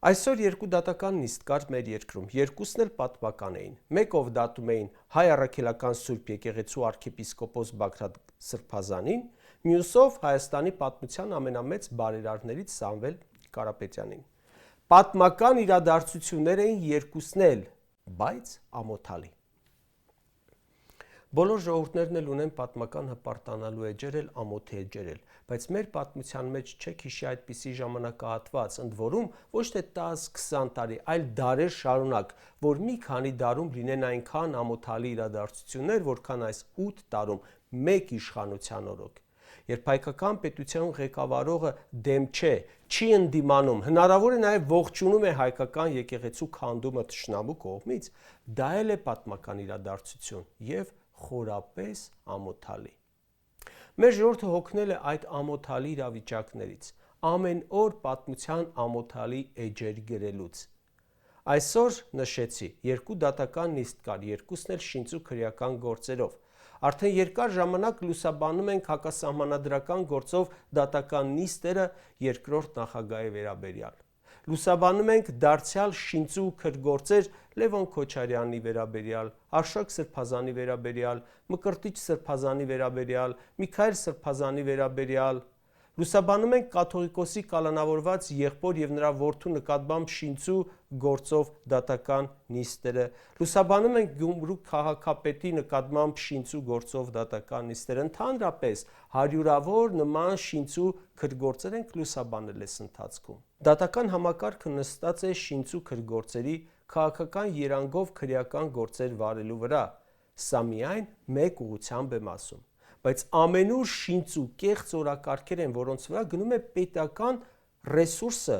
Այսօր երկու դատական նիստ կար մեր երկրում, երկուսն էլ պատմական էին, մեկով դատում էին հայ առաքելական Սուրբ եկեղեցու arczepiskopos Բագրատ Սրբազանին, մյուսով Հայաստանի պատմության ամենամեծ բարերարներից Սամվել Կարապետյանին։ Պատմական իրադարձություններ էին երկուսն էլ, բայց ամոթալի։ Բոլոր ժողովուրդներն էլ ունեն պատմական հպարտանալու էջեր էլ, ամոթի էջեր էլ, բայց մեր պատմության մեջ չեք հիշի այդպիսի ժամանակահատված, ընդ որում ոչ թե 10-20 տարի, այլ դարեր շարունակ, որ մի քանի դարում լինեն այնքան ամոթալի իրադարձություններ, որքան այս 8 տարում մեկ իշխանության օրոք։ Երբ հայկական պետության ղեկավարողը դեմ չէ, չի ընդդիմանում, հնարավոր է նաև ողջունում է հայկական եկեղեցու քանդումը թշնամու կողմից, դա էլ է պատմական իրադարձություն եւ խորապես ամոթալի։ Մեր ժողովուրդը հոգնել է այդ ամոթալի իրավիճակներից, ամեն օր պատմության ամոթալի էջեր գրելուց։ Այսօր նշեցի, երկու դատական նիստ կար, երկուսն էլ շինծու քրեական գործերով։ Արդեն երկար ժամանակ լուսաբանում ենք հակասահմանադրական գործով դատական նիստերը երկրորդ նախագահի վերաբերյալ։ Լուսաբանում ենք դարձյալ շինծու քրգործեր Լևոն Քոչարյանի վերաբերյալ, Արշակ Սրբազանի վերաբերյալ, Մկրտիչ Սրբազանի վերաբերյալ, Միքայել Սրբազանի վերաբերյալ։ Լուսաբանում ենք կաթողիկոսի կալանավորված եղբոր եւ նրա որդու նկատմամբ շինծու գործով դատական նիստերը։ Լուսաբանում ենք Գյումրու քաղաքապետի նկատմամբ շինծու գործով դատական նիստերը։ Ընդհանրապես հարյուրավոր նման շինծու քրգործեր ենք լուսաբանել այս ընթացքում։ Դատական համակարգը նստած է շինծու քրգործերի քաղաքական երանգով քրեական գործեր վարելու վրա։ Սա միայն մեկ ուղղությամբ եմ ասում, բայց ամենուր շինծու կեղծ օրակարգեր են, որոնց վրա գնում է պետական ռեսուրսը,